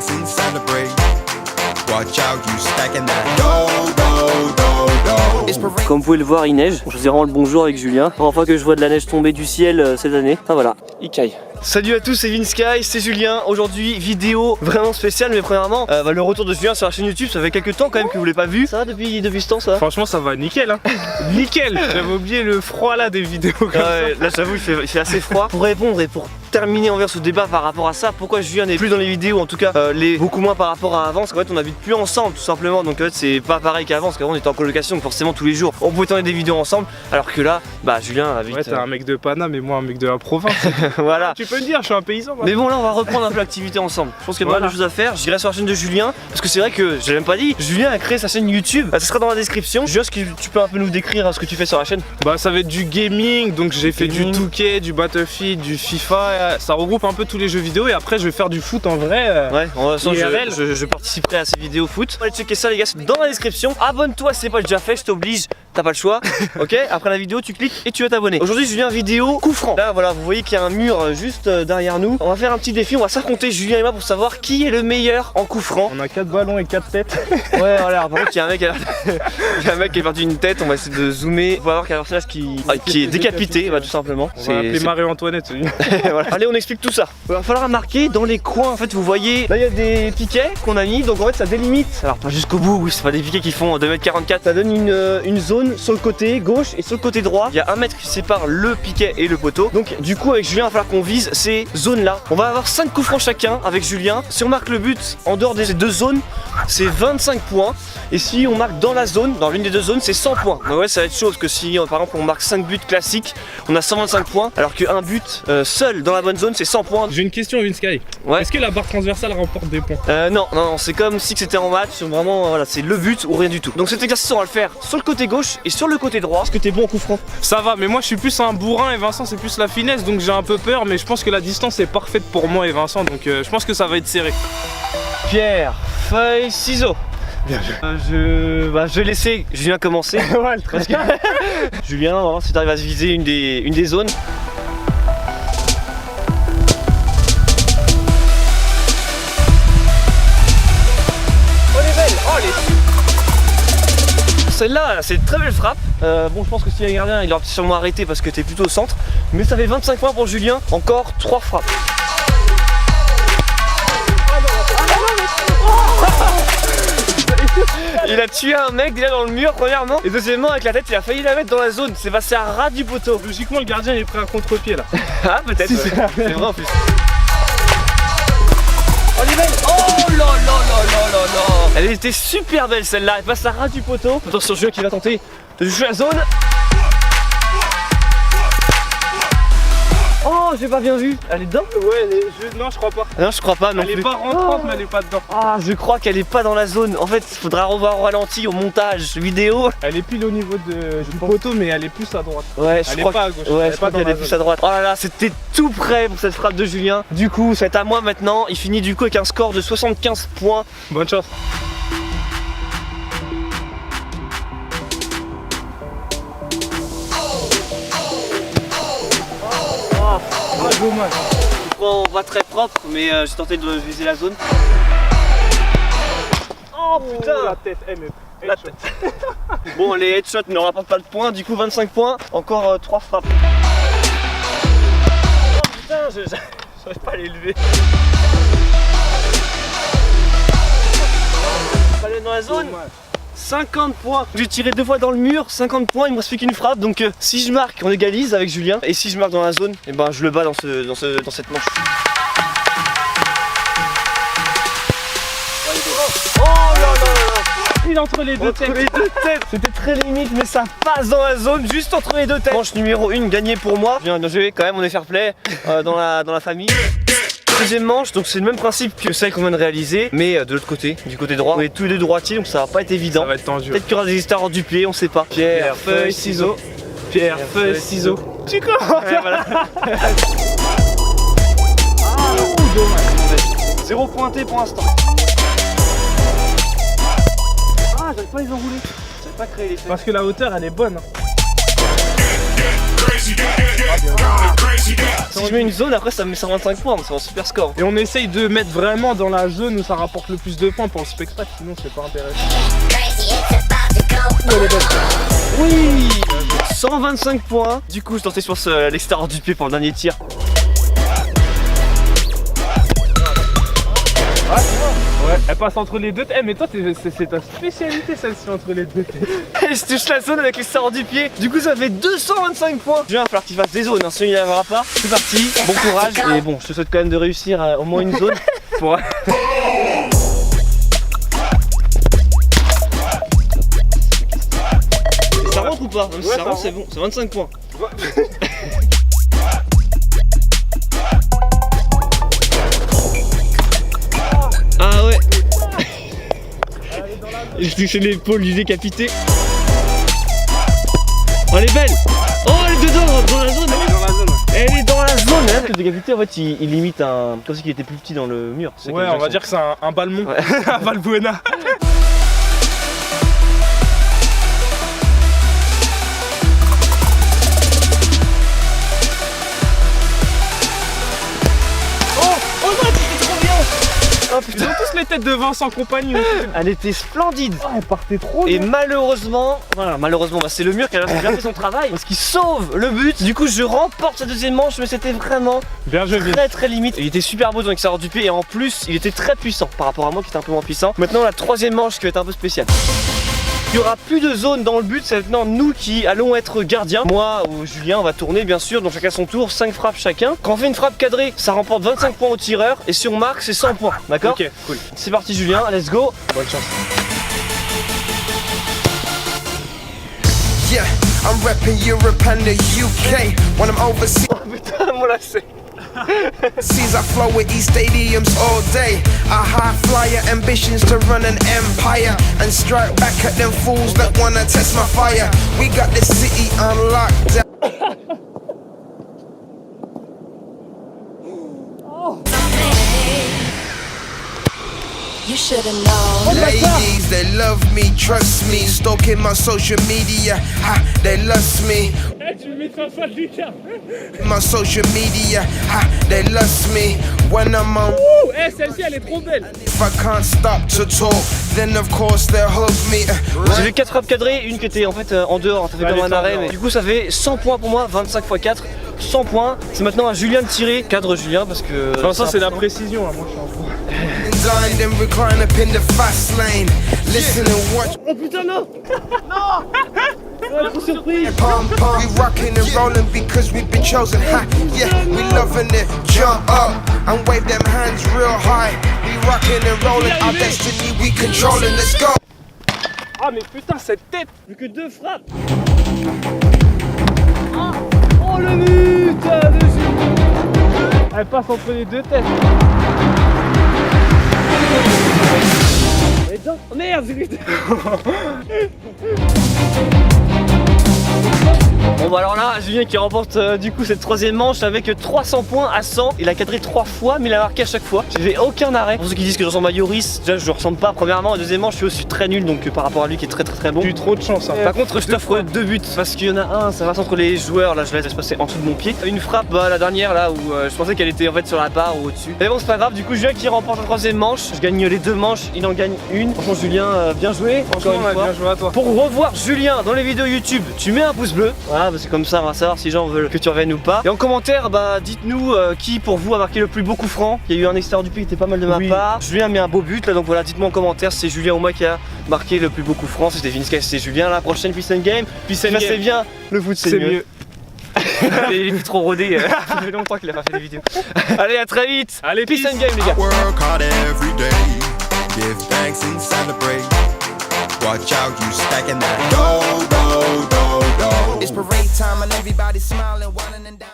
dance and celebrate. Watch out, you stacking that dough, dough, dough, dough. Comme vous pouvez le voir, il neige. Je vous ai vraiment le bonjour avec Julien. Première fois que je vois de la neige tomber du ciel cette année. Enfin voilà, il caille. Salut à tous, c'est Vinsky, c'est Julien. Aujourd'hui, vidéo vraiment spéciale, mais premièrement, le retour de Julien sur la chaîne YouTube. Ça fait quelques temps quand même que vous l'avez pas vu. Ça va depuis ce temps, ça? Franchement, ça va nickel, hein. Nickel. J'avais oublié le froid là des vidéos comme ça. Là, j'avoue, il fait assez froid. Pour répondre et pour terminer envers ce débat par rapport à ça, pourquoi Julien n'est plus dans les vidéos, en tout cas beaucoup moins par rapport à avant, parce qu'en fait on n'habite plus ensemble tout simplement, donc en fait c'est pas pareil qu'avant, parce qu'avant on était en colocation, donc forcément tous les jours on pouvait tourner des vidéos ensemble, alors que là, bah Julien habite... Ouais, t'es un mec de Paname et moi un mec de la province. Voilà. Tu peux me dire, je suis un paysan. Moi. Mais bon, là on va reprendre un peu l'activité ensemble. Je pense qu'il y a pas mal de choses à faire. J'irai sur la chaîne de Julien, parce que c'est vrai que je l'ai même pas dit, Julien a créé sa chaîne YouTube, ça sera dans la description. Julien, est-ce que tu peux un peu nous décrire ce que tu fais sur la chaîne? Bah ça va être du gaming, donc j'ai fait du 2K, du Battlefield, du FIFA, ça regroupe un peu tous les jeux vidéo et après je vais faire du foot en vrai. Ouais, en façon, je participerai à ces vidéos foot. Allez checker ça les gars, c'est dans la description. Abonne-toi si c'est pas déjà fait, je t'oblige, t'as pas le choix. Ok, après la vidéo tu cliques et tu vas t'abonner. Aujourd'hui Julien, vidéo coup franc. Là voilà, vous voyez qu'il y a un mur juste derrière nous. On va faire un petit défi, on va s'affronter Julien et moi pour savoir qui est le meilleur en coup franc. On a 4 ballons et 4 têtes. Ouais voilà, par contre il y a un mec il y a un mec qui a perdu une tête, on va essayer de zoomer. On va voir qu'il y a un personnage qui est décapité, bah, tout simplement. On va appeler Marie-Antoinette celui. Voilà. Allez, on explique tout ça. Il va falloir marquer dans les coins, en fait vous voyez, là il y a des piquets qu'on a mis, donc en fait ça délimite. Alors pas jusqu'au bout, oui c'est pas des piquets qui font 2,44 m, ça donne une zone sur le côté gauche et sur le côté droit. Il y a 1 mètre qui sépare le piquet et le poteau. Donc du coup avec Julien il va falloir qu'on vise ces zones là. On va avoir 5 coups francs chacun avec Julien. Si on marque le but en dehors de ces deux zones, c'est 25 points. Et si on marque dans la zone, dans l'une des deux zones, c'est 100 points. Donc ouais ça va être chaud parce que si par exemple on marque 5 buts classiques, on a 125 points. Alors qu'un but seul dans la bonne zone c'est 100 points. J'ai une question Vinsky. Ouais. Est-ce que la barre transversale remporte des points? Non, c'est comme si c'était en match, vraiment voilà, c'est le but ou rien du tout. Donc cet exercice on va le faire sur le côté gauche et sur le côté droit. Est-ce que t'es bon en coup franc? Ça va, mais moi je suis plus un bourrin et Vincent c'est plus la finesse, donc j'ai un peu peur, mais je pense que la distance est parfaite pour moi et Vincent, donc je pense que ça va être serré. Pierre, feuille, ciseaux. Bien joué. Je vais laisser Julien commencer. Ouais, Parce que... Julien, on va voir si t'arrives à se viser une des zones. Celle-là, c'est une très belle frappe. Bon, je pense que s'il y a un gardien, il aura sûrement arrêté parce que t'es plutôt au centre. Mais ça fait 25 points pour Julien. Encore 3 frappes. Il a tué un mec déjà dans le mur premièrement. Et deuxièmement avec la tête il a failli la mettre dans la zone. C'est passé à ras du poteau. Logiquement le gardien il est pris à contre-pied là. Ah peut-être si, ouais. C'est vrai en plus. Oh les belles. Oh là là là là là là. Elle était super belle celle-là. Elle passe à ras du poteau. Attention Julien qui va tenter de jouer la zone. Oh j'ai pas bien vu. Elle est dedans? Ouais non je crois pas. Non je crois pas non plus. Elle plus. est pas rentrante mais elle est pas dedans. Ah je crois qu'elle est pas dans la zone. En fait il faudra revoir au ralenti, au montage vidéo. Elle est pile au niveau du poteau mais elle est plus à droite. Ouais je crois pas à gauche. Ouais je crois qu'elle est plus à droite. Oh là là c'était tout près pour cette frappe de Julien. Du coup c'est à moi maintenant. Il finit du coup avec un score de 75 points. Bonne chance. On voit très propre, mais j'ai tenté de viser la zone. Oh putain! La tête, la tête. Bon, les headshots ne rapportent pas de points, du coup 25 points, encore 3 frappes. Oh putain, j'arrive pas à l'élever. Pas aller dans la zone. 50 points. J'ai tiré 2 fois dans le mur, 50 points, il me reste plus qu'une frappe. Donc si je marque, on égalise avec Julien. Et si je marque dans la zone, et ben je le bats dans cette manche. Oh là là là. Il est entre les deux têtes. C'était très limite mais ça passe dans la zone juste entre les deux têtes. Manche numéro 1 gagnée pour moi. Bien joué quand même, on est fair play dans la famille. Deuxième manche, donc c'est le même principe que celle qu'on vient de réaliser, mais de l'autre côté, du côté droit. On est tous les deux droitiers, donc ça va pas être évident. Ça va être tendu. Peut-être qu'il y aura des histoires en duplé, on sait pas. Pierre, feuille, ciseaux. Pierre, feuille, ciseaux. Tu commences. Ouais, voilà. Dommage. 0 pointé pour l'instant. Ah, j'arrive pas à les enrouler. J'avais pas créé les faits. Parce que la hauteur elle est bonne. Si je mets une zone, après ça me met 125 points, donc c'est un super score. Et on essaye de mettre vraiment dans la zone où ça rapporte le plus de points pour le spectacle, sinon c'est pas intéressant. Oui, 125 points. Du coup, je tentais sur l'extérieur du pied pour le dernier tir. Ouais, elle passe entre les deux. Mais toi, c'est ta spécialité celle-ci entre les deux. Je touche la zone avec l'extérieur du pied. Du coup, ça fait 225 points. Il va falloir qu'il fasse des zones, hein. Sinon il n'y arrivera pas. C'est parti, bon courage. Et bon, je te souhaite quand même de réussir au moins une zone. Pour... Ça rentre ou pas? Même si Ouais, ça rentre, c'est bon. C'est 25 points. Ah ouais. J'ai touché l'épaule du décapité. Oh, elle est belle. Oh, elle est dedans, dans la zone. Elle est dans la zone. Elle est dans la zone. Hein. Le décapité, en fait, il limite un... Comme si il était plus petit dans le mur. Ouais, on va dire que c'est un balmon. Ouais. Un balbuena. Oh Ils putain. ont tous les têtes de Vincent compagnie. Elle était splendide. Ah, elle partait trop Et bien. malheureusement, voilà, malheureusement, bah, c'est le mur qui a bien fait son travail parce qu'il sauve le but. Du coup, je remporte sa deuxième manche, mais c'était vraiment Bien joué, Vince. très limite. Il était super beau dans l'extérieur du pied et en plus, il était très puissant par rapport à moi qui était un peu moins puissant. Maintenant, la troisième manche qui va être un peu spéciale. Il n'y aura plus de zone dans le but, c'est maintenant nous qui allons être gardiens. Moi ou Julien, on va tourner bien sûr, donc chacun son tour, 5 frappes chacun. Quand on fait une frappe cadrée, ça remporte 25 points au tireur et si on marque, c'est 100 points, d'accord? Ok, cool. C'est parti Julien, let's go. Bonne chance. Yeah, I'm repping Europe and the UK. When I'm overseas, Putain, mon lacet. I flow with these stadiums all day. I high flyer ambitions to run an empire and strike back at them fools that wanna test my fire. We got the city on lockdown. You should have known. Ladies, they love me, trust me. Stalking my social media, ha, they lust me. My social media, ha, they lust me. When I'm on, Eh, celle-ci elle est trop belle. if I can't stop to talk, then of course they'll hug me. J'ai fait 4 frappes cadrées, une qui était en fait en dehors, ça fait Elle comme un était en arrêt. dehors, Mais ouais. du coup, ça fait 100 points pour moi, 25 x 4, 100 points. C'est maintenant à Julien de tirer, cadre Julien parce que. Vincent, c'est la important. précision, hein. Moi je suis en fou. Dined and recline up in the fast lane. Listen and watch. Oh putain, non. Non. Trop surprise. Pom pom. We rocking and rolling because we've been chosen. Ha, yeah, we loving it. Jump up and wave them hands real high. We rocking and rolling. Our destiny we controlling. Let's go. Ah, mais putain, cette tête. Plus que 2 frappes. Oh le but de Julien. Elle passe entre les deux têtes. Mais non. Oh merde, c'est lui. Bon bah alors là, Julien qui remporte du coup cette troisième manche avec 300 points à 100. Il a cadré 3 fois mais il a marqué à chaque fois. J'ai fait aucun arrêt. Pour ceux qui disent que je ressemble à Yoris, déjà je le ressemble pas premièrement. Deuxièmement, je suis aussi très nul donc par rapport à lui qui est très bon. J'ai eu trop de chance. Hein. Par contre, je t'offre 2 buts parce qu'il y en a un, ça va entre les joueurs. Là, je laisse passer en dessous de mon pied. Une frappe, bah, la dernière là où je pensais qu'elle était en fait sur la barre ou au-dessus. Mais bon, c'est pas grave. Du coup, Julien qui remporte la troisième manche. Je gagne les 2 manches, il en gagne une. Franchement, Julien, bien joué. Encore Franchement, une ouais, fois. bien joué à toi. Pour revoir Julien dans les vidéos YouTube, tu mets un pouce bleu. Voilà, parce que comme ça, on va savoir si les gens veulent que tu reviennes ou pas. Et en commentaire, bah, dites-nous qui pour vous a marqué le plus beau coup franc. Il y a eu un extérieur du pied qui était pas mal de ma Oui. part. Julien a mis un beau but là, donc voilà, dites-moi en commentaire si c'est Julien ou moi qui a marqué le plus beau coup franc. C'était Vince, c'était Julien. La prochaine Peace and Game. Peace and Ça, c'est Game. bien. Le foot, c'est mieux. Il est trop rodé. Ça fait longtemps qu'il a pas fait des vidéos. Allez, à très vite. Allez, Peace peace. and Game, les gars. Work hard every day. Give thanks and celebrate. Watch out, you stacking that dough. It's parade time and everybody's smiling, winding and down.